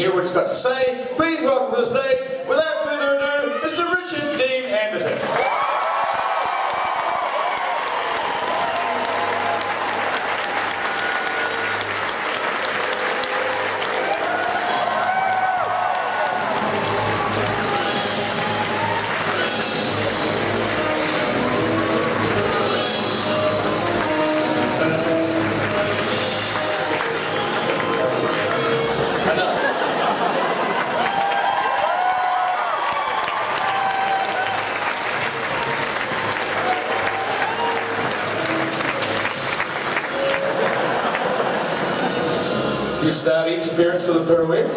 hear what he's got to say, please welcome to the stage, without further ado, Mr. Richard Dean Anderson. Do you start each appearance with a pirouette?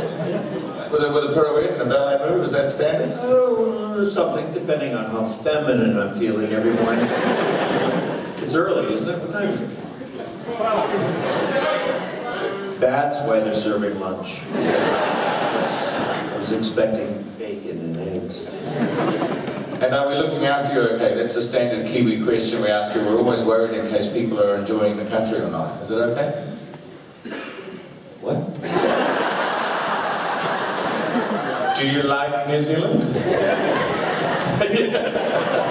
With a pirouette and a ballet move? Is that standard? Oh, something, depending on how feminine I'm feeling every morning. It's early, isn't it? What time is it? That's why they're serving lunch. I was expecting bacon and eggs. And are we looking after you okay? That's a standard Kiwi question we ask you. We're always worried in case people are enjoying the country or not. Is it okay? What? Do you like New Zealand?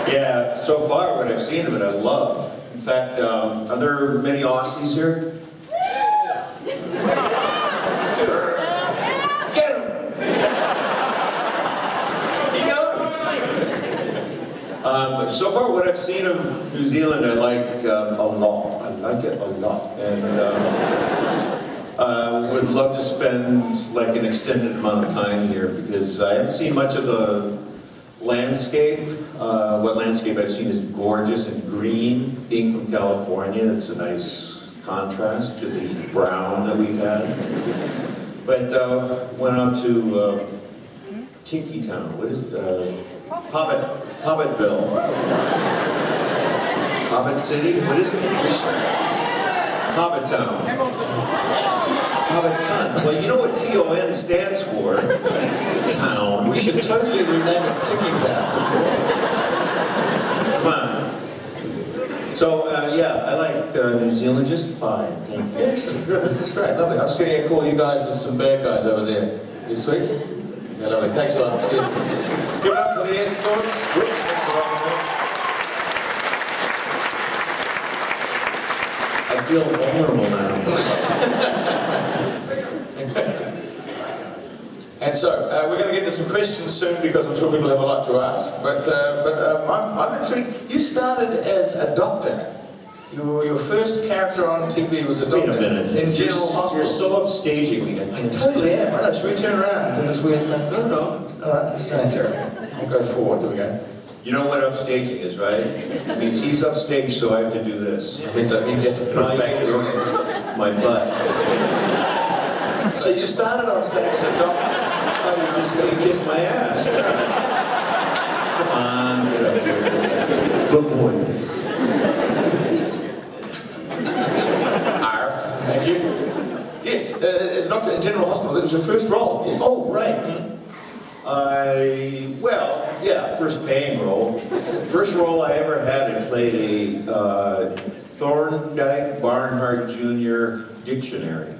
Yeah, so far what I've seen of it I love. In fact, are there many Aussies here? Sure. Get him! He knows! So far what I've seen of New Zealand I like a lot. I like it a lot. And would love to spend like an extended amount of time here because I haven't seen much of the landscape. What landscape I've seen is gorgeous and green. Being from California, it's a nice contrast to the brown that we've had. But went out to Tiki Town. What is Hobbitville. Hobbit City? What is it? Hobbit Town. Hobbit Town. Well, you know what T-O-N stands for? Town. We should totally rename it Tiki Town. Come on. So, yeah, I like New Zealand just fine. Thank you. Excellent. Good. This is great. Lovely. I'm just going to call you guys as some bad guys over there. You sweet? Yeah, lovely. Thanks a lot. Cheers. Give it up for the escorts. Whoops. Thanks for running there. I feel vulnerable now. And so, we're going to get to some questions soon because I'm sure people have a lot to ask. But I'm intrigued. You started as a doctor. Your first character on TV was a doctor. Wait a minute. In General Hospital. You're so upstaging me. I totally am. I know. Should we turn around and do this weird thing? No. Alright, let's change it. I'll go forward. There we go. You know what upstaging is, right? It means he's upstaged, so I have to do this. It means you have to put it back to the audience. My butt. So you started on stage as a doctor. I would just kiss my ass. Come on, get up here. Good boy. Arf. Thank you. Yes, as a doctor in General Hospital, it was your first role. Yes. Oh, right. First paying role. First role I ever had, I played a Thorndike Barnhart Jr. dictionary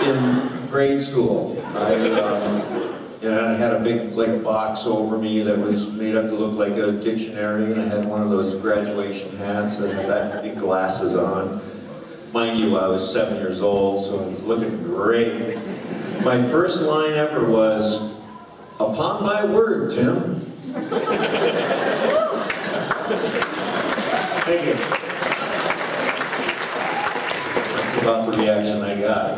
in grade school. I had a big box over me that was made up to look like a dictionary, and I had one of those graduation hats and I had big glasses on. Mind you, I was 7 years old, so I was looking great. My first line ever was, "Upon my word, Tim." Thank you. That's about the reaction I got.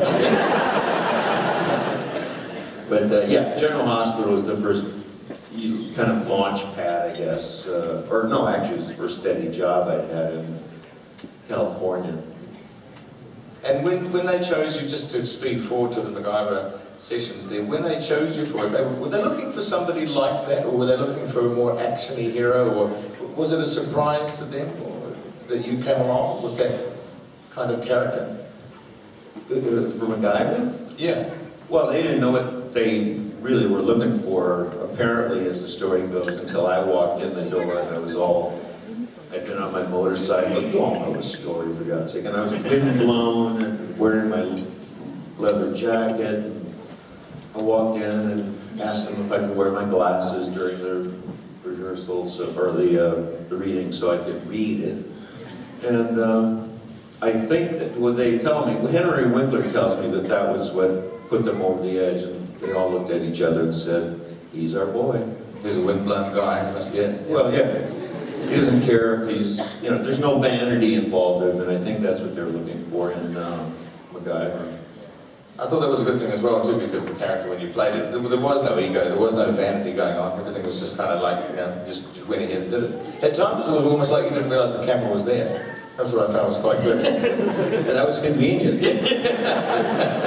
But yeah, General Hospital was the first kind of launch pad, I guess. Or no, actually it was the first steady job I'd had in California. And when they chose you, just to speed forward to the MacGyver sessions there, when they chose you for it, were they looking for somebody like that, or were they looking for a more action-y hero, or was it a surprise to them that you came along with that kind of character? For MacGyver? Yeah. Well, they didn't know what they really were looking for, apparently, as the story goes, until I walked in the door and I'd been on my motorcycle, you all know the story, for God's sake, and I was windblown and wearing my leather jacket. I walked in and asked them if I could wear my glasses during the rehearsals or the reading so I could read it. And I think that when they tell me, Henry Winkler tells me that that was what put them over the edge, and they all looked at each other and said, "He's our boy." He's a windblown guy, must be it. Well, yeah. He doesn't care if he's, you know, there's no vanity involved in it, and I think that's what they're looking for in MacGyver. I thought that was a good thing as well too, because the character when you played it, there was no ego, there was no vanity going on. Everything was just kind of like, you know, just went ahead and did it. At times it was almost like you didn't realise the camera was there. That's what I found was quite good. And that was convenient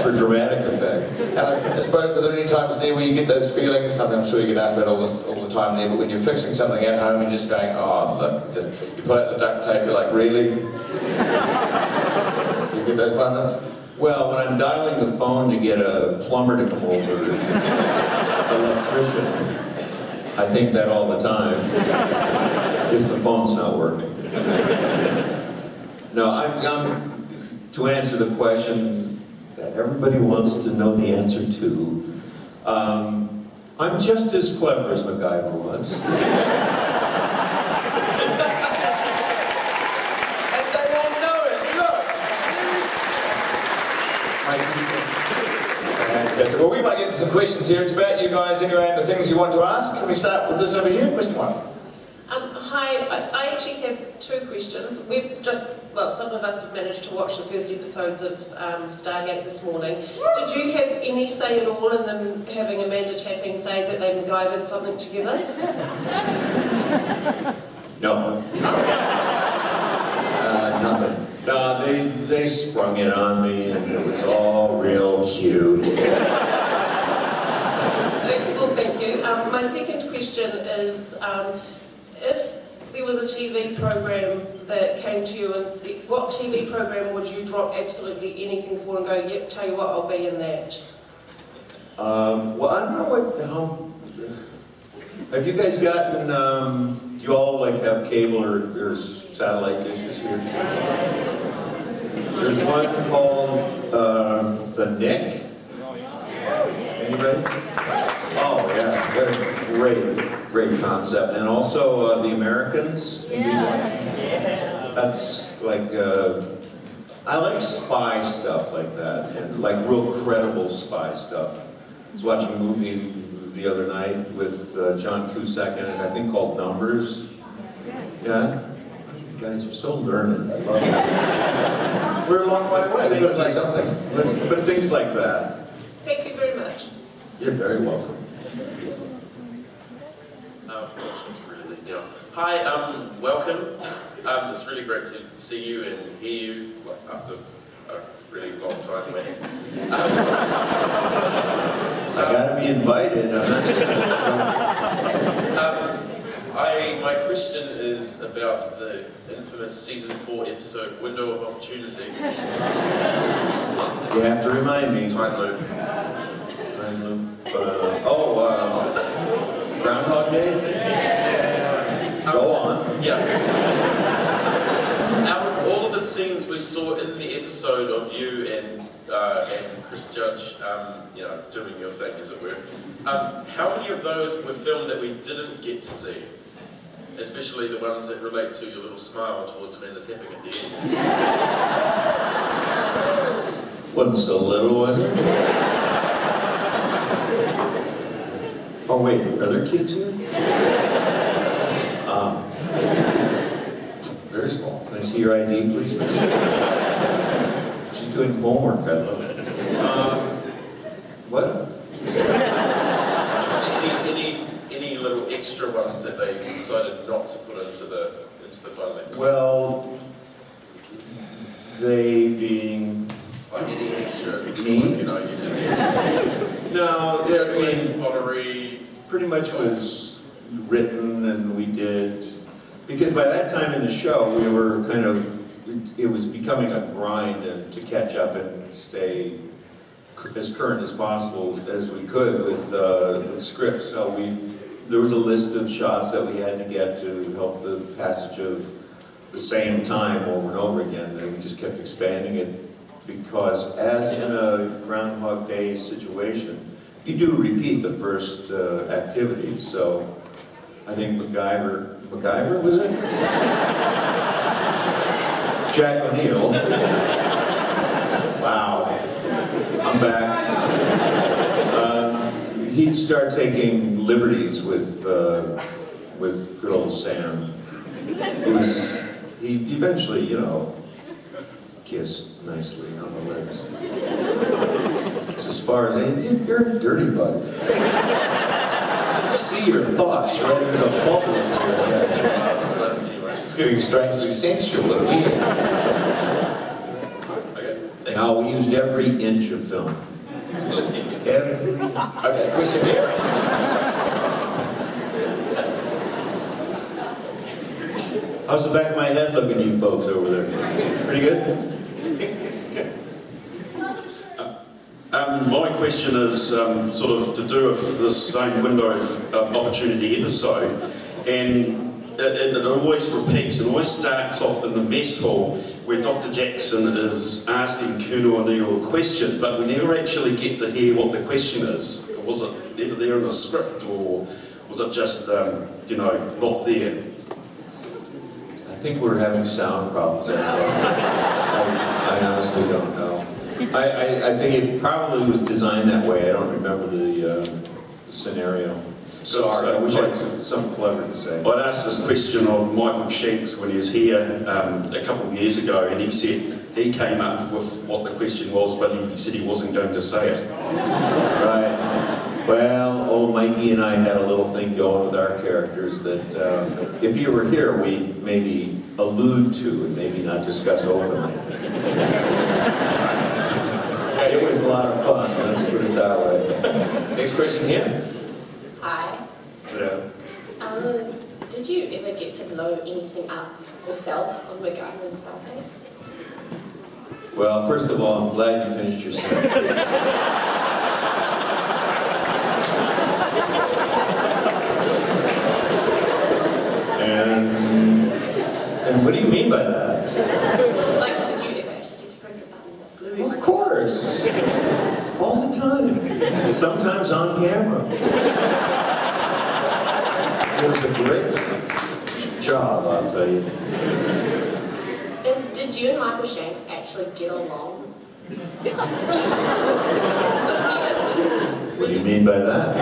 for dramatic effect. And I suppose are there any times there where you get those feelings? I mean, I'm sure you get asked that all the time there, but when you're fixing something at home and just going, oh look, just you pull out the duct tape, you're like, really? Do you get those moments? Well, when I'm dialing the phone to get a plumber to come over, electrician, I think that all the time, if the phone's not working. No, I'm to answer the question that everybody wants to know the answer to, I'm just as clever as MacGyver was. And they all know it, look! Fantastic. Well, we might get to some questions here. It's about you guys anyway and the things you want to ask. Can we start with this over here? Question one. Hi, I actually have two questions. We've just, well, some of us have managed to watch the first episodes of Stargate this morning. Did you have any say at all in them having Amanda Tapping say that they MacGyvered something together? No. Nothing. No, they sprung it on me and it was all real cute. Well, thank you. My second question is, if there was a TV program that came to you and said, what TV program would you drop absolutely anything for and go, yep, tell you what, I'll be in that? Well, I don't know what, have you guys gotten, you all like have cable or satellite dishes here? There's one called The Nick. Anybody? Oh yeah, great concept. And also The Americans. Yeah. That's like, I like spy stuff like that, and like real credible spy stuff. I was watching a movie the other night with John Cusack in it, I think called Numbers. Yeah? You guys are so learned. I love it. We're a long way away. Things like something. But things like that. Thank you very much. You're very welcome. Hi, welcome. It's really great to see you and hear you after a really long time waiting. I gotta be invited. I'm not just my question is about the infamous season 4 episode Window of Opportunity. You have to remind me. Time loop. Groundhog Day thing? Go on. Yeah. Out of all of the scenes we saw in the episode of you and Chris Judge, you know, doing your thing, as it were, how many of those were filmed that we didn't get to see? Especially the ones that relate to your little smile towards Amanda Tapping at the end. Wasn't so little, was it? Oh wait, are there kids here? Very small. Can I see your ID, please? She's doing homework, I love it. What? Any little extra ones that they decided not to put into the final episode? Well, they being Any extra? Me? You know, you did. no, I mean, pottery. pretty much was written and we did, because by that time in the show we were kind of, it was becoming a grind and to catch up and stay as current as possible as we could with scripts. So there was a list of shots that we had to get to help the passage of the same time over and over again, and we just kept expanding it because as in a Groundhog Day situation, you do repeat the first activity, so I think MacGyver was it? Jack O'Neill. Wow, I'm back. He'd start taking liberties with good old Sam. He eventually, you know, kissed nicely on the lips. It's as far as you're a dirty bug. See your thoughts right in the bubble. It's getting strangely sensual. Okay, Now we used every inch of film. Okay, question here. How's the back of my head looking, you folks over there? Pretty good? My question is sort of to do with this same window of opportunity episode, and it always repeats. It always starts off in the mess hall where Dr. Jackson is asking Colonel O'Neill a question, but we never actually get to hear what the question is. Was it ever there in the script, or was it just not there? I think we're having sound problems. I honestly don't know. I think it probably was designed that way. I don't remember the scenario. Sorry, I wish I had something clever to say. I'd asked this question of Michael Shanks when he was here a couple of years ago, and he said he came up with what the question was, but he said he wasn't going to say it. Right. Well, old Mikey and I had a little thing going with our characters that if you were here, we'd maybe allude to and maybe not discuss openly. It was a lot of fun, let's put it that way. Next question here. Hi. Yeah. Did you ever get to blow anything up yourself on MacGyver and Stargate? Well, first of all, I'm glad you finished your sentence. And what do you mean by that? Like, did you ever actually get to press the button? Of course. All the time. Sometimes on camera. It was a great job, I'll tell you. And did you and Michael Shanks actually get along? What do you mean by that?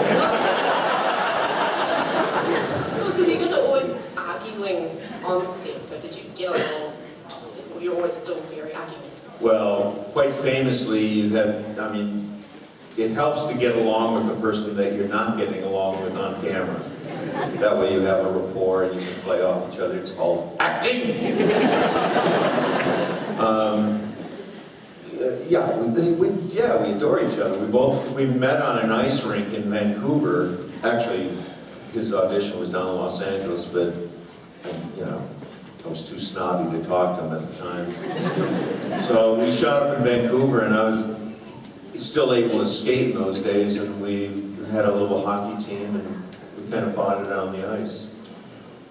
Because you guys are always arguing on set, so did you get along? Or you're always still very arguing? Well, quite famously, it helps to get along with the person that you're not getting along with on camera. That way you have a rapport and you can play off each other. It's called acting! We adore each other. We met on an ice rink in Vancouver. Actually, his audition was down in Los Angeles, but I was too snobby to talk to him at the time. So we shot up in Vancouver, and I was still able to skate in those days, and we had a little hockey team, and we kind of bonded on the ice.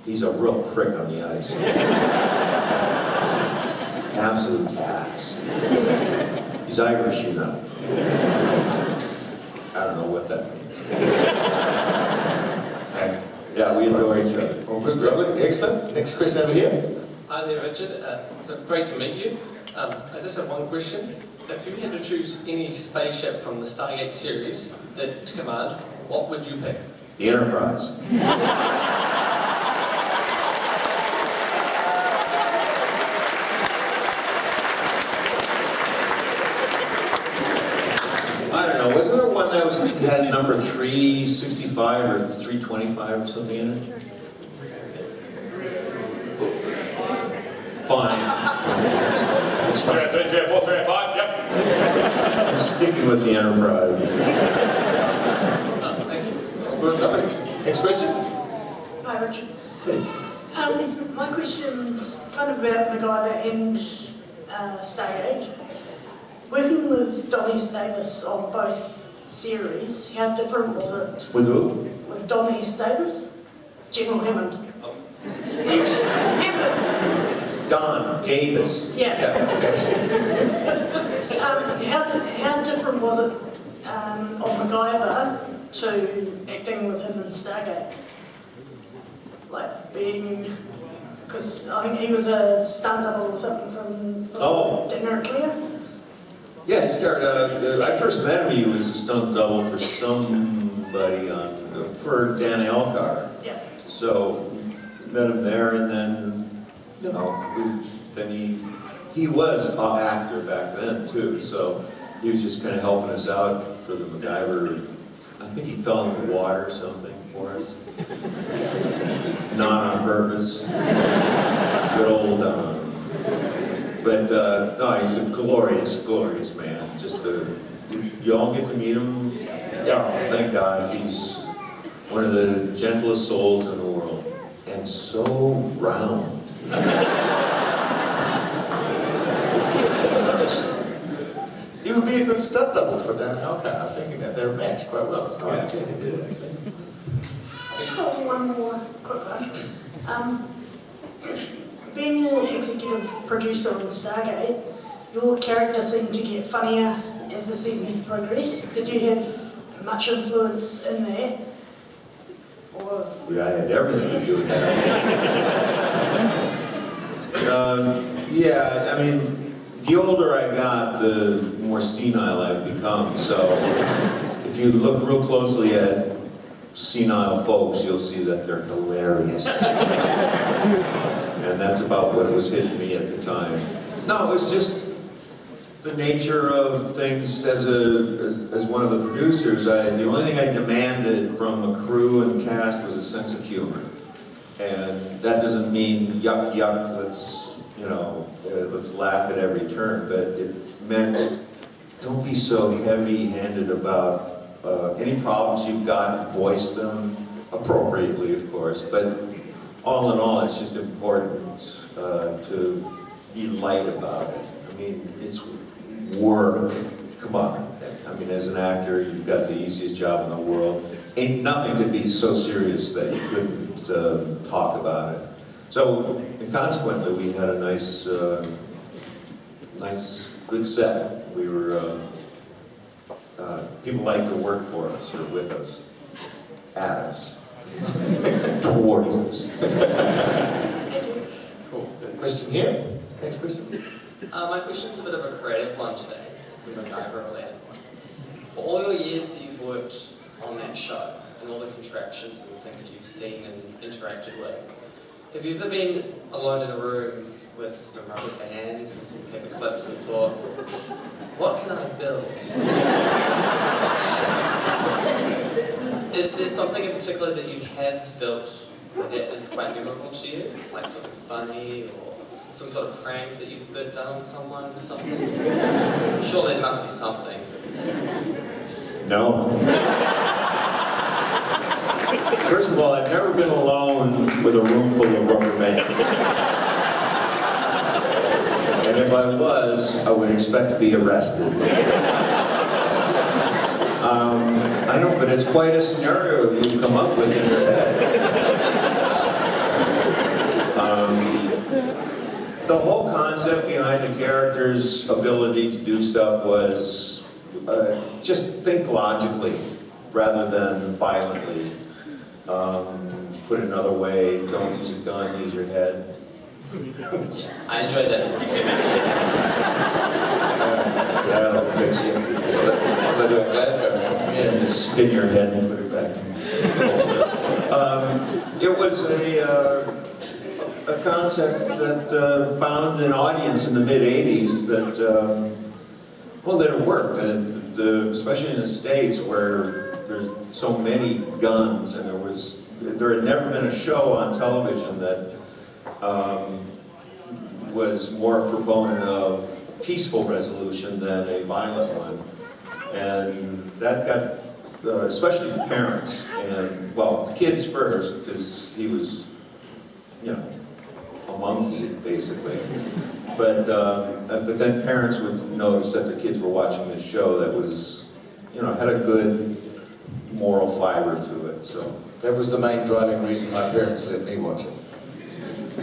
He's a real prick on the ice. Absolute ass. He's Irish, you know. I don't know what that means. Yeah, we adore each other. All good, Robert. Excellent. Next question over here. Hi there, Richard. So great to meet you. I just have one question. If you had to choose any spaceship from the Stargate series to command, what would you pick? The Enterprise. I don't know, wasn't there one that had number 365 or 325 or something in it? Fine. It's fine. 3, 4, 3, 5, yep. I'm sticking with the Enterprise. Thank you. All good, lovely. Next question. Hi, Richard. Hey. My question's kind of about MacGyver and Stargate. Working with Donnie Davis on both series, how different was it? With who? With Donnie Davis? General Hammond. Hammond! Don Davis. Yeah. How different was it on MacGyver MacGyver to acting with him in Stargate? Like being, because I think he was a stunt double or something from Oh. Dinner at Clear. Yeah, he started, I first met him, he was a stunt double for somebody for Dan Elcar. Yeah. So, met him there, and then, you know, then he was an actor back then too, so he was just kind of helping us out for the MacGyver. I think he fell in the water or something for us. Not on purpose. Good old But no, he's a glorious, glorious man. You all get to meet him. Yeah, thank God. He's one of the gentlest souls in the world, and so round. He would be a good stunt double for Dan Elcar. I was thinking that they matched quite well. It's nice. Yeah, he did, actually. Just got one more quick one. Being an executive producer on Stargate, your character seemed to get funnier as the season progressed. Did you have much influence in that? Or I had everything to do with that. Yeah, I mean, the older I got, the more senile I've become. So if you look real closely at senile folks, you'll see that they're hilarious. And that's about what was hitting me at the time. No, it was just the nature of things as one of the producers. The only thing I demanded from a crew and cast was a sense of humor. And that doesn't mean yuck, yuck, let's laugh at every turn, but it meant don't be so heavy-handed about any problems you've got, voice them appropriately, of course, but all in all, it's just important to be light about it. I mean, it's work. Come on. I mean, as an actor, you've got the easiest job in the world. Ain't nothing could be so serious that you couldn't talk about it. So, and consequently, we had a nice, good set. We were, people liked to work for us or with us, at us, towards us. Cool. Question here. Next question. My question's a bit of a creative one today. It's a MacGyver related one. For all your years that you've worked on that show, and all the contraptions and things that you've seen and interacted with, have you ever been alone in a room with some rubber bands and some paper clips and thought, what can I build? Is there something in particular that you have built that is quite memorable to you? Like something funny or some sort of prank that you've done on someone, something? Surely there must be something. No. First of all, I've never been alone with a room full of rubber bands. And if I was, I would expect to be arrested. I know, but it's quite a scenario you've come up with in your head. The whole concept behind the character's ability to do stuff was just think logically rather than violently. Put it another way, don't use a gun, use your head. I enjoyed that. That'll fix you. What they do in Glasgow. And just spin your head and put it back in. It was a concept that found an audience in the mid-'80s that, that it worked, and especially in the States where there's so many guns, and there had never been a show on television that was more a proponent of peaceful resolution than a violent one. And that got, especially the parents, and, well, the kids first, because he was, a monkey, basically. But then parents would notice that the kids were watching this show that was, had a good moral fiber to it, so. That was the main driving reason my parents let me watch it.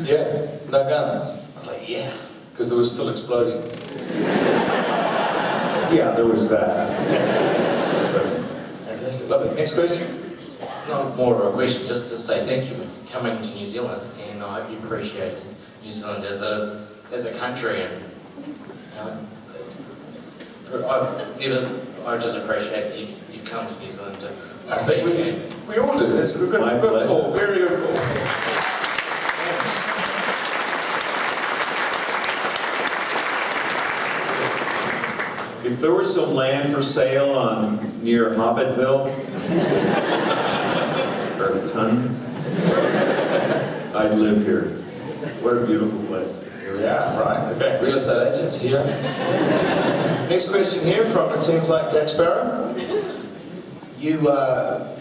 Yeah, no guns. I was like, yes, because there was still explosions. Yeah, there was that. Fantastic, lovely. Next question? Not more of a question, just to say thank you for coming to New Zealand, and I hope you appreciate New Zealand as a country. And I just appreciate that you come to New Zealand to I think we all do. That's a good call. Very good call. If there was some land for sale near Hobbitville, or Ton, I'd live here. What a beautiful place. Here we are, right. Okay, real estate agents here. Next question here from the teams like Jack Sparrow. You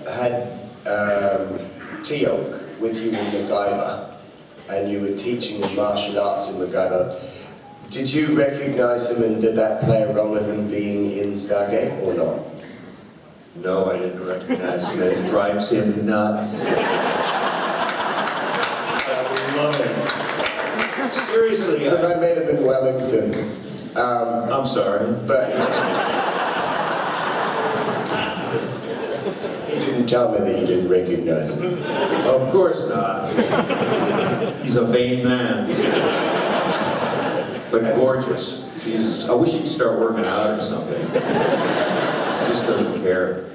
had Teal'c with you in MacGyver, and you were teaching him martial arts in MacGyver. Did you recognise him, and did that play a role in him being in Stargate, or not? No, I didn't recognize him. It drives him nuts. I love it. Seriously, Because I met him in Wellington. I'm sorry. But he didn't tell me that you didn't recognise him. Of course not. He's a vain man. But gorgeous. Jesus. I wish he'd start working out or something. Just doesn't care.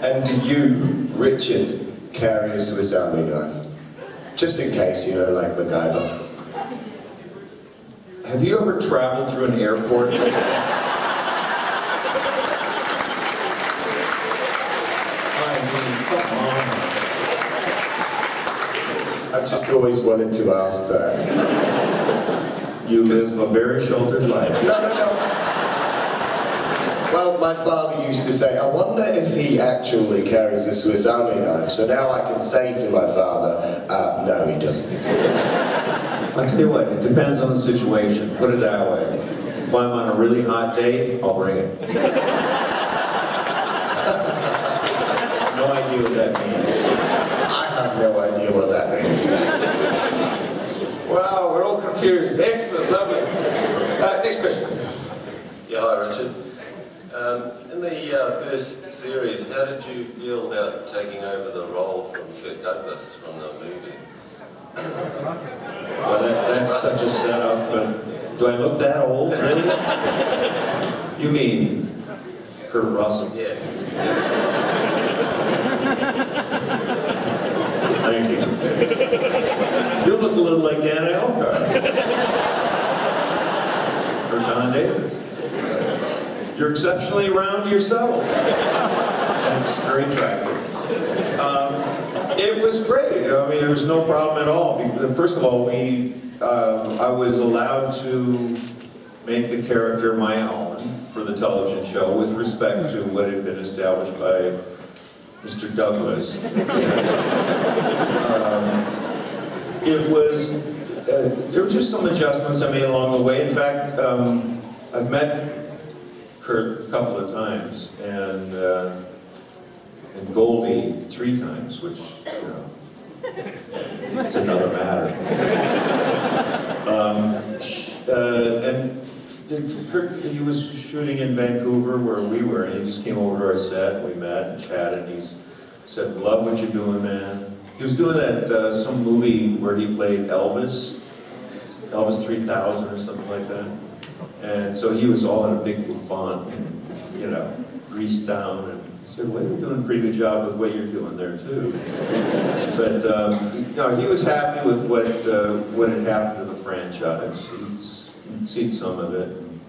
And do you, Richard, carry a Swiss Army knife? Just in case, you know, like MacGyver. Have you ever traveled through an airport? I've just always wanted to ask that. You live a very sheltered life. No. Well, my father used to say, I wonder if he actually carries a Swiss Army knife. So now I can say to my father, no, he doesn't. I'll tell you what, it depends on the situation. Put it that way. If I'm on a really hot date, I'll bring it. No idea what that means. I have no idea what that means. Wow, we're all confused. Excellent, lovely. Next question. Yeah, hi Richard. In the first series, how did you feel about taking over the role from Kirk Douglas from the movie? Well, that's such a setup, but do I look that old, really? You mean Kurt Russell? Yeah. Thank you. You look a little like Dan Aykroyd. Or Don Davis. You're exceptionally round yourself. That's very attractive. It was great. I mean, there was no problem at all. First of all, I was allowed to make the character my own for the television show with respect to what had been established by Mr. Douglas. There were just some adjustments I made along the way. In fact, I've met Kurt a couple of times, and Goldie 3 times, which, you know, it's another matter. And Kurt, he was shooting in Vancouver where we were, and he just came over to our set, and we met and chatted, and he said, love what you're doing, man. He was doing that, some movie where he played Elvis 3000 or something like that. And so he was all in a big bouffant, you know, greased down, and he said, well, you're doing a pretty good job with what you're doing there too. But no, he was happy with what had happened to the franchise. He'd seen some of it, and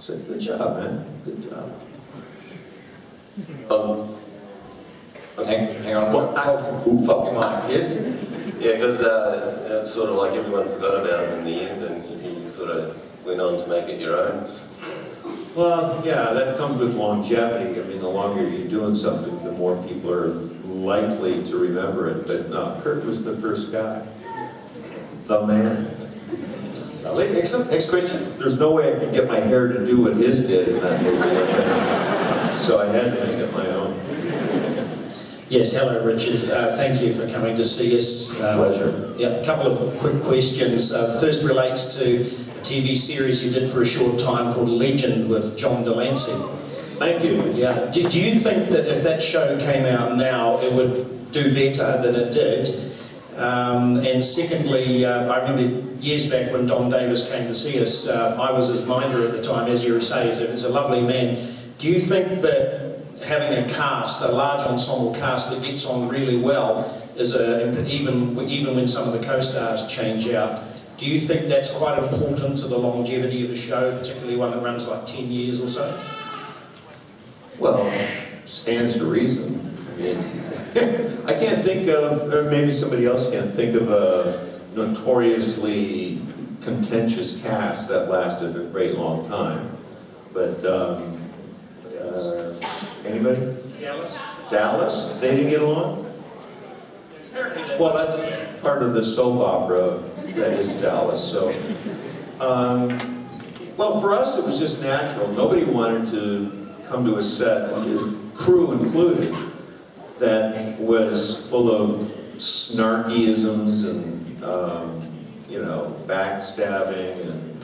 said, good job, man, good job. Hang on. Who fucking Mike? Yes? Yeah, because it's sort of like everyone forgot about him in the end, and you sort of went on to make it your own. Well, yeah, that comes with longevity. I mean, the longer you're doing something, the more people are likely to remember it. But no, Kurt was the first guy. The man. Lovely, excellent. Next question. There's no way I could get my hair to do what his did in that movie. So I had to make it my own. Yes, hello Richard. Thank you for coming to see us. Pleasure. Yeah, a couple of quick questions. First relates to a TV series you did for a short time called Legend with John Delancey. Thank you. Yeah. Do you think that if that show came out now, it would do better than it did? And secondly, I remember years back when Don Davis came to see us, I was his minder at the time, as you were saying, he was a lovely man. Do you think that having a cast, a large ensemble cast that gets on really well, even when some of the co-stars change out, do you think that's quite important to the longevity of a show, particularly one that runs like 10 years or so? Well, stands to reason. I mean, I can't think of, or maybe somebody else can think of a notoriously contentious cast that lasted a great long time. But, anybody? Dallas? Dallas? They didn't get along? Well, that's part of the soap opera that is Dallas, so. Well, for us, it was just natural. Nobody wanted to come to a set, crew included, that was full of snarkyisms and, backstabbing and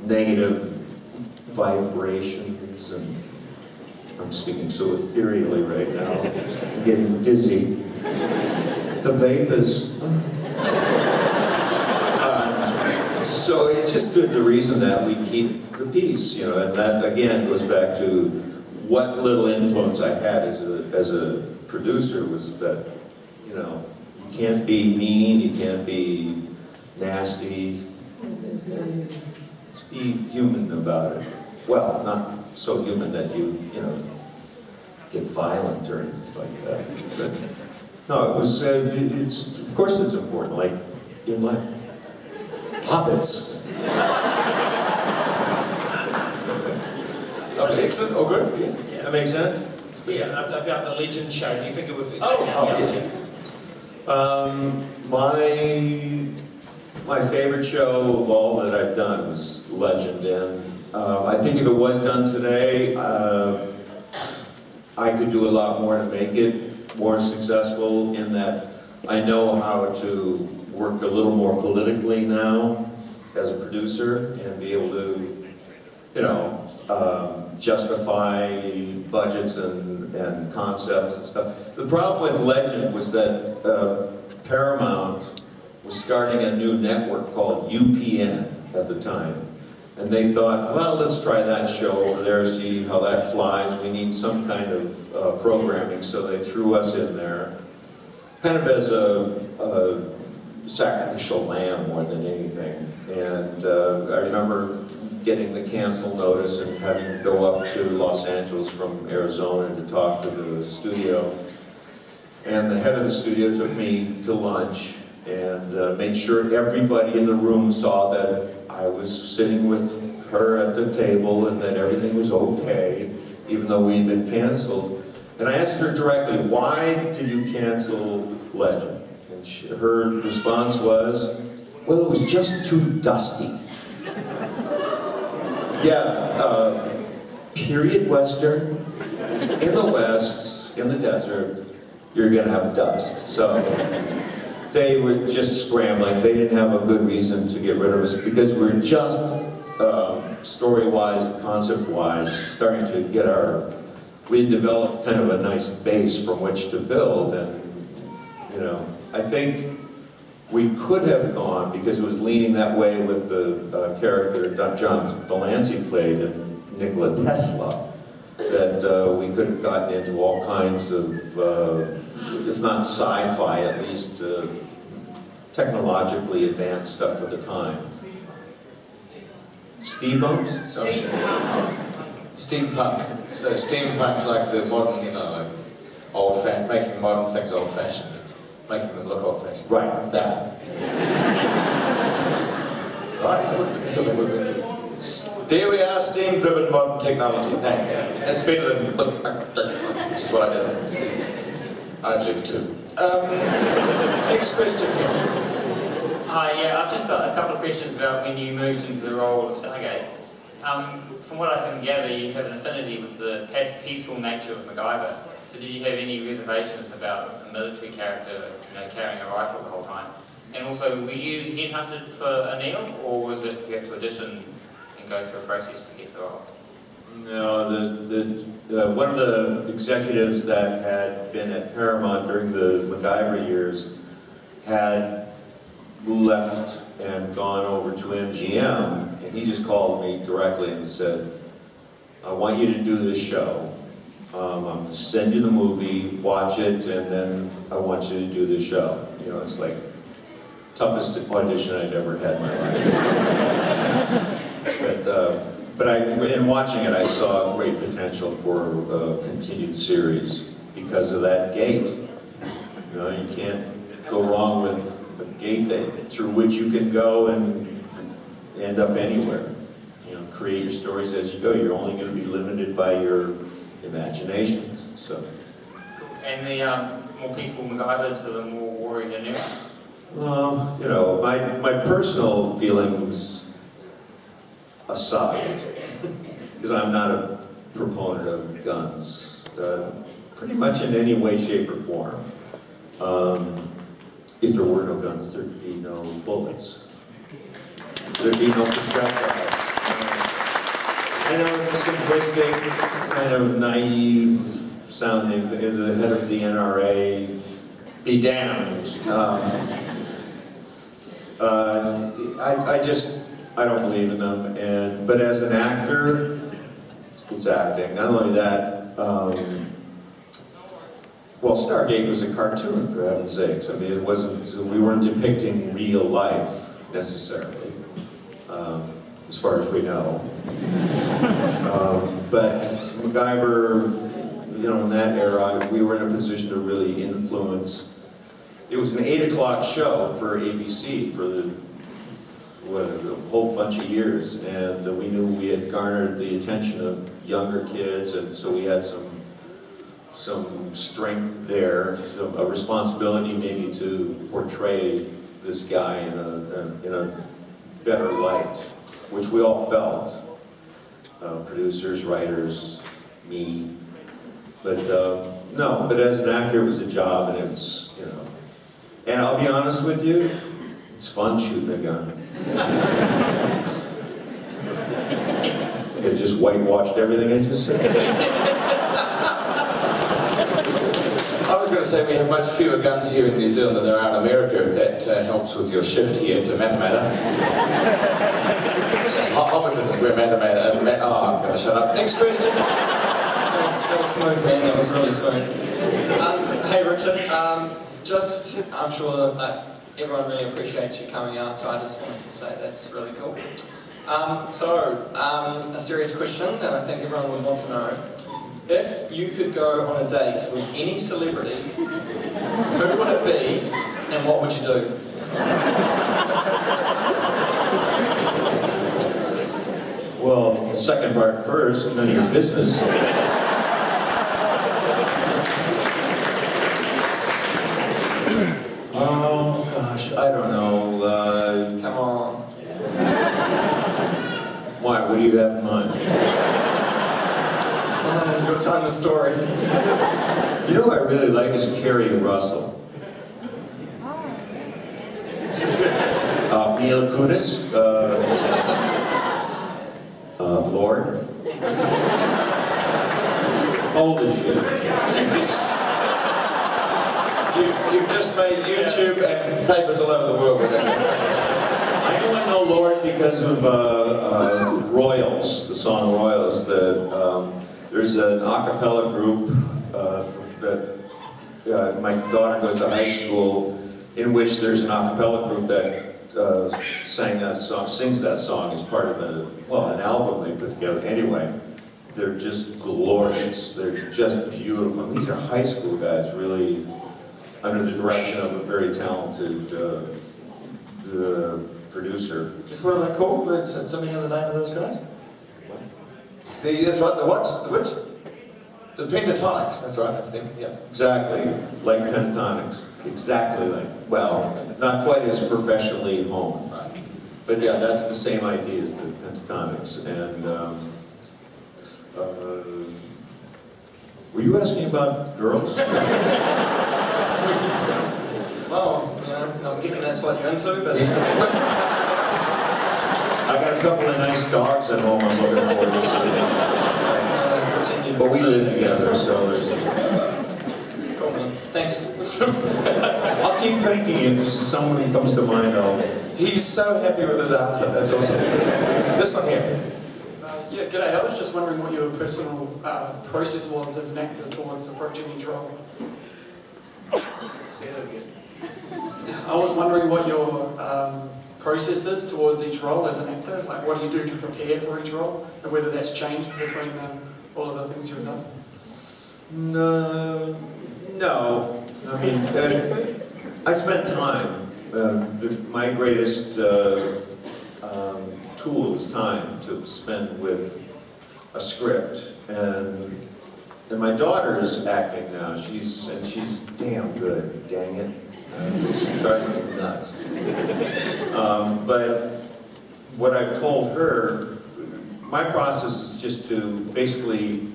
negative vibrations. And I'm speaking so ethereally right now. I'm getting dizzy. The vape is... So it just stood to reason that we keep the peace, and that again goes back to what little influence I had as a producer was that, you can't be mean, you can't be nasty. Let's be human about it. Well, not so human that you get violent or anything like that. But no, it was. It's of course it's important, like in life. Hobbits. Okay, excellent. All good. Yes. Yeah, that makes sense. Yeah, about the Legend show. Do you think it would fit? Yes. My favorite show of all that I've done was Legend, and I think if it was done today, I could do a lot more to make it more successful. In that, I know how to work a little more politically now as a producer and be able to, justify budgets and concepts and stuff. The problem with Legend was that Paramount was starting a new network called UPN at the time. And they thought, well, let's try that show over there, see how that flies. We need some kind of programming, so they threw us in there, kind of as a sacrificial lamb more than anything. And I remember getting the cancel notice and having to go up to Los Angeles from Arizona to talk to the studio. And the head of the studio took me to lunch and made sure everybody in the room saw that I was sitting with her at the table and that everything was okay, even though we'd been canceled. And I asked her directly, why did you cancel Legend? And her response was, well, it was just too dusty. Yeah, period Western, in the West, in the desert, you're gonna have dust. So they were just scrambling. They didn't have a good reason to get rid of us because we're just story-wise, concept-wise, starting to get we had developed kind of a nice base from which to build, and I think we could have gone, because it was leaning that way with the character John Delancey played in Nikola Tesla, that we could have gotten into all kinds of, if not sci-fi, at least technologically advanced stuff for the time. Speed bumps? So, steampunk. So steampunk, like the modern, like old-fashioned, making modern things old-fashioned. Making them look old-fashioned. Right. That. Right. So there we are, steam-driven modern technology. Thanks. That's better than... Which is what I did. I'd live too. Next question here. Hi, yeah, I've just got a couple of questions about when you moved into the role of Stargate. From what I can gather, you have an affinity with the peaceful nature of MacGyver. So did you have any reservations about a military character, carrying a rifle the whole time? And also, were you headhunted for a Neil, or was it you have to audition and go through a process to get the role? No, one of the executives that had been at Paramount during the MacGyver years had left and gone over to MGM, and he just called me directly and said, I want you to do this show. I'm going to send you the movie, watch it, and then I want you to do the show. You know, it's like toughest audition I'd ever had in my life. But in watching it, I saw great potential for a continued series because of that gate. You know, you can't go wrong with a gate through which you can go and end up anywhere. You know, create your stories as you go. You're only going to be limited by your imaginations. So. And the more peaceful MacGyver to the more warrior now? Well, you know, my personal feelings aside, because I'm not a proponent of guns, pretty much in any way, shape, or form. If there were no guns, there'd be no bullets. There'd be no projectiles. I know it's a simplistic, kind of naive sounding, the head of the NRA, be damned. I don't believe in them, but as an actor, it's acting. Not only that, well, Stargate was a cartoon, for heaven's sakes. I mean, it wasn't, we weren't depicting real life, necessarily, as far as we know. But MacGyver, you know, in that era, we were in a position to really influence. It was an 8 o'clock show for ABC for a whole bunch of years, and we knew we had garnered the attention of younger kids, and so we had some strength there, a responsibility maybe to portray this guy in a better light, which we all felt. Producers, writers, me. But no, but as an actor it was a job, and it's, you know. And I'll be honest with you, it's fun shooting a gun. It just whitewashed everything I just said. I was going to say we have much fewer guns here in New Zealand than there are in America, if that helps with your shift here to Matamata. Hobbiton is where Matamata... I'm going to shut up. Next question. That was smooth, man. That was really smooth. Hey, Richard. I'm sure that everyone really appreciates you coming out, so I just wanted to say that's really cool. A serious question that I think everyone would want to know. If you could go on a date with any celebrity, who would it be, and what would you do? Well, the second part first, none of your business. Oh, gosh, I don't know. Come on. Why? What do you have in mind? You'll tell the story. You know who I really like is Carrie Russell. Mila Kunis. Lord. Old as shit. You've just made YouTube and papers all over the world with that. I only know Lord because of Royals, the song Royals. There's an a cappella group that my daughter goes to high school, in which there's an a cappella group that sings that song as part of an album they put together. Anyway, they're just glorious. They're just beautiful. These are high school guys, really, under the direction of a very talented producer. Just what are they called? Something in the name of those guys? That's right, the what? The which? The Pentatonics, that's right, that's them, yeah. Exactly, like Pentatonics. Exactly like, well, not quite as professionally honed. But yeah, that's the same idea as the Pentatonics. And were you asking about girls? Well, you know, I'm guessing that's what you're into, but... I got a couple of nice dogs at home I'm looking forward to seeing. But we live together, so there's... Cool, man. Thanks. I'll keep thinking if someone comes to mind, I'll... He's so happy with his answer, that's awesome. This one here. Yeah, g'day. I was just wondering what your personal process was as an actor towards approaching each role. Say that again. I was wondering what your process is towards each role as an actor. Like, what do you do to prepare for each role, and whether that's changed between all of the things you've done? No. I mean, I spent time. My greatest tool is time to spend with a script, and my daughter is acting now. She's damn good. Dang it, it drives me nuts. But what I've told her, my process is just to basically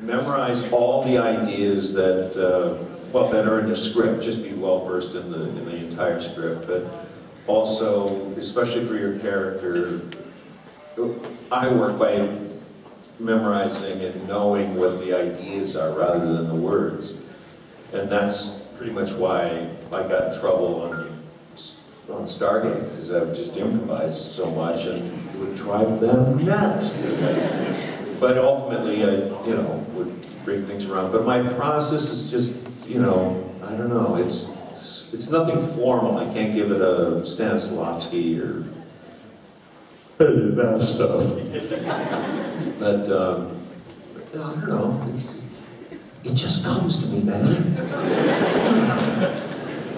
memorize all the ideas that that are in the script. Just be well versed in the entire script, but also, especially for your character, I work by memorizing and knowing what the ideas are rather than the words, and that's pretty much why I got in trouble on Stargate, because I would just improvise so much and it would drive them nuts. But ultimately, I would bring things around. But my process is just, I don't know. It's nothing formal. I can't give it a Stanislavski or that stuff. But I don't know. It just comes to me, man.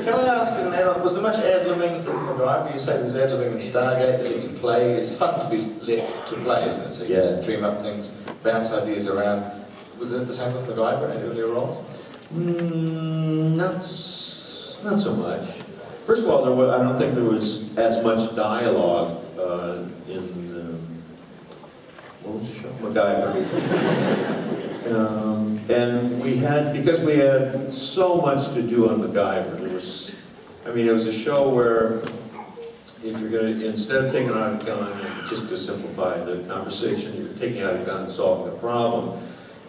Can I ask, as an add-on, was there much ad-libbing in MacGyver? You say there's ad-libbing in Stargate that you play. It's fun to be let to play, isn't it? So you just dream up things, bounce ideas around. Was it the same with MacGyver in earlier roles? Not so much. First of all, I don't think there was as much dialogue in what was the show? MacGyver. And because we had so much to do on MacGyver, it was a show where if you're going to, instead of taking out a gun, just to simplify the conversation, you're taking out a gun and solving the problem,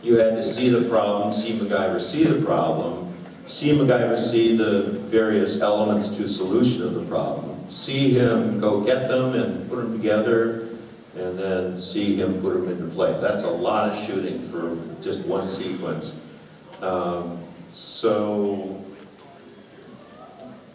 you had to see the problem, see MacGyver see the problem, see MacGyver see the various elements to solution of the problem, see him go get them and put them together, and then see him put them into play. That's a lot of shooting for just one sequence. So,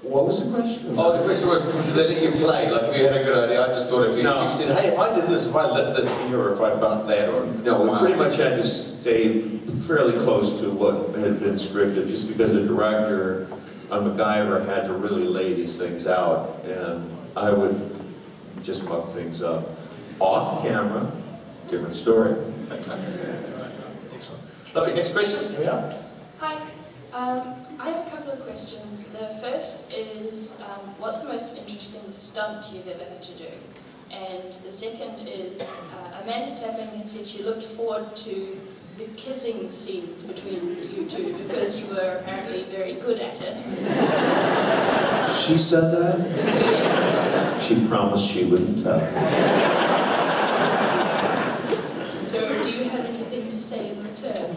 what was the question? Oh, the question was, did they let you play? Like, if you had a good idea, I just thought if you said, hey, if I did this, if I lit this here, or if I bumped that, or... No, we pretty much had to stay fairly close to what had been scripted, just because the director on MacGyver had to really lay these things out, and I would just muck things up. Off camera, different story. Excellent. Lovely. Next question. Here we are. Hi. I have a couple of questions. The first is, what's the most interesting stunt you've ever had to do? And the second is, Amanda Tapping has said she looked forward to the kissing scenes between you two because you were apparently very good at it. She said that? Yes. She promised she wouldn't tell. So do you have anything to say in return?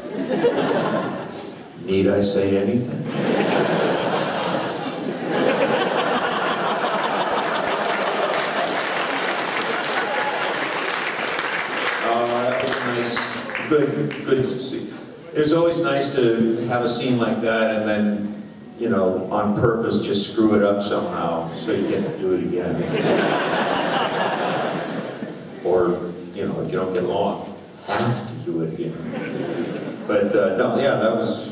Need I say anything? That was nice. Good to see. It was always nice to have a scene like that and then, on purpose just screw it up somehow so you get to do it again. Or, if you don't get along, have to do it again. But, no, yeah, that was...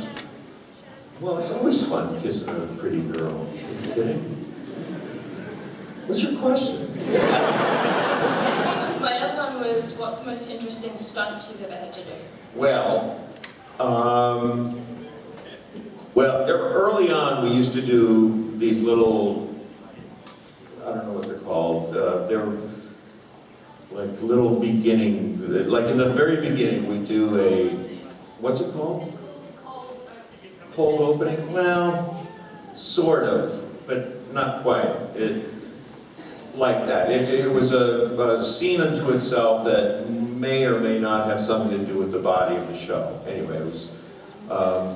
Well, it's always fun kissing a pretty girl. Are you kidding? What's your question? My other one was, what's the most interesting stunt you've ever had to do? Well, early on we used to do these little, I don't know what they're called, they're like little beginning, like in the very beginning we do a, what's it called? Cold opening? Well, sort of, but not quite. Like that. It was a scene unto itself that may or may not have something to do with the body of the show. Anyway, it was, I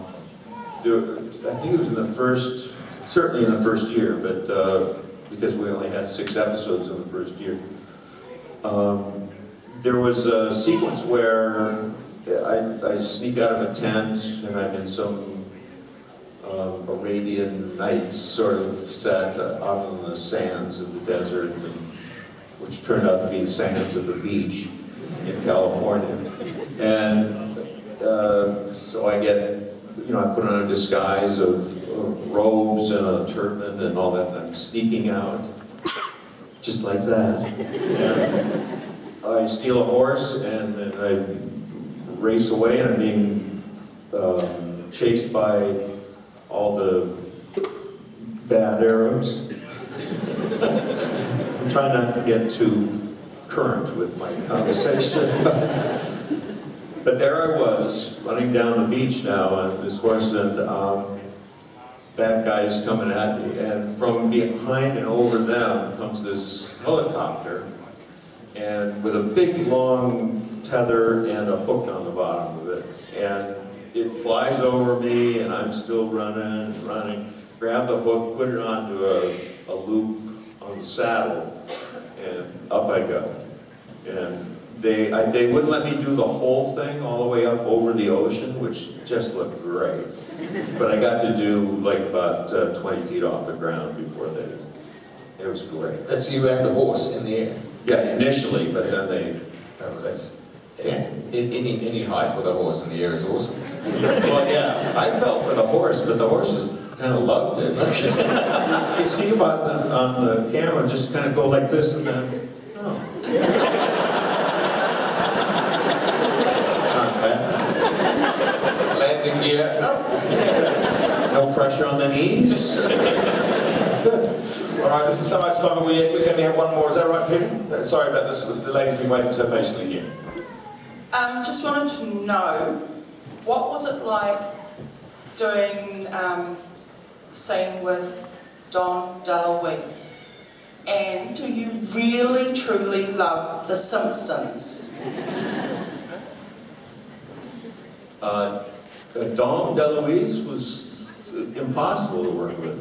think it was in the first, certainly in the first year, but because we only had 6 episodes in the first year. There was a sequence where I sneak out of a tent and I'm in some Arabian Nights sort of set out on the sands of the desert, which turned out to be the sands of the beach in California. And so I get, I put on a disguise of robes and a turban and all that, and I'm sneaking out, just like that. And I steal a horse and then I race away, and I'm being chased by all the bad Arabs. I'm trying not to get too current with my conversation. But there I was, running down the beach now on this horse, and bad guys coming at me, and from behind and over them comes this helicopter, and with a big long tether and a hook on the bottom of it. And it flies over me, and I'm still running, grab the hook, put it onto a loop on the saddle, and up I go. And they wouldn't let me do the whole thing all the way up over the ocean, which just looked great. But I got to do like about 20 feet off the ground before it was great. That's you and the horse in the air? Yeah, initially, but then they... Oh, that's... Any height with a horse in the air is awesome. Well, yeah, I felt for the horse, but the horses kind of loved it. You see him on the camera just kind of go like this, and then, oh. Not bad. Landing gear, no pressure on the knees. Good. All right, this is so much fun, but we only have one more. Is that right, Peter? Sorry about this, the lady's been waiting so patiently here. Just wanted to know, what was it like doing scene with Don DeLuise? And do you really, truly love The Simpsons? Don DeLuise was impossible to work with.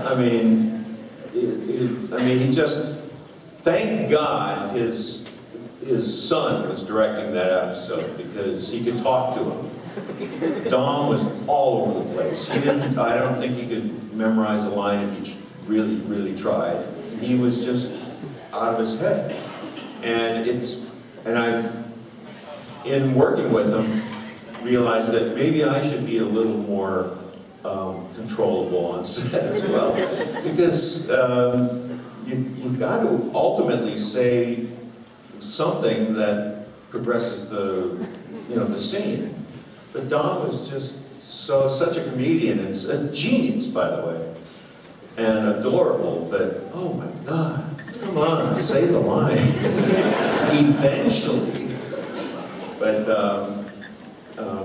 I mean, he just, thank God his son was directing that episode, because he could talk to him. Don was all over the place. I don't think he could memorize a line if he really, really tried. He was just out of his head. And in working with him, realized that maybe I should be a little more controllable on set as well, because you've got to ultimately say something that progresses the scene. But Don was just such a comedian, and a genius, by the way, and adorable. But oh my God, come on, say the line. Eventually,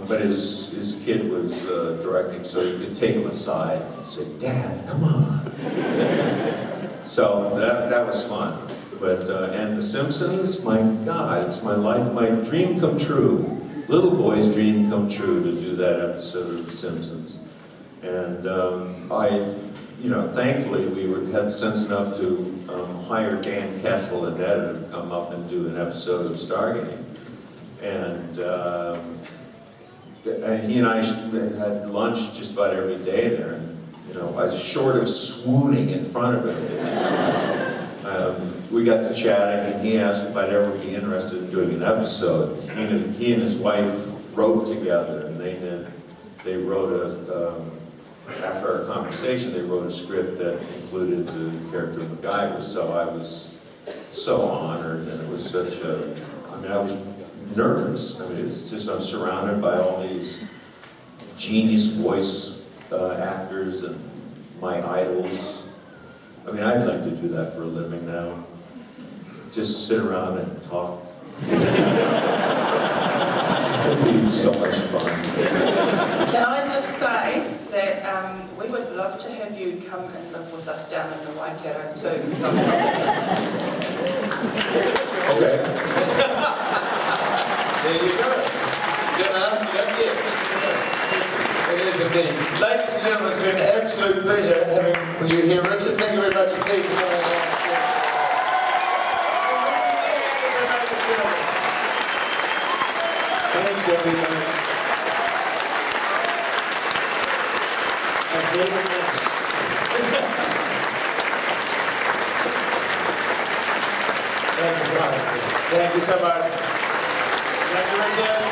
but his kid was directing, so you could take him aside and say, "Dad, come on." So that was fun. But and The Simpsons, my God, it's my life, my dream come true. Little boy's dream come true to do that episode of The Simpsons. And thankfully we had sense enough to hire Dan Castellaneta to come up and do an episode of Stargate. And he and I had lunch just about every day there. And, I was short of swooning in front of him. We got to chatting, and he asked if I'd ever be interested in doing an episode. He and his wife wrote together, and they wrote after our conversation, they wrote a script that included the character of MacGyver. So I was so honored, and it was such a, I was nervous. It's just, I'm surrounded by all these genius voice actors and my idols. I'd like to do that for a living now. Just sit around and talk. It'd be so much fun. Can I just say that we would love to have you come and live with us down in the Waikato too. Okay. There you go. Didn't ask me that yet. It is indeed. Ladies and gentlemen, it's been an absolute pleasure having you here. Richard, thank you very much indeed for coming along. Thanks, everybody. Thank you very much. Thank you so much. Thank you so much. Thank you, Richard.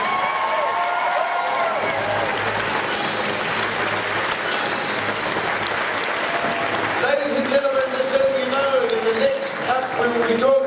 Ladies and gentlemen, just letting you know that the next up we will be talking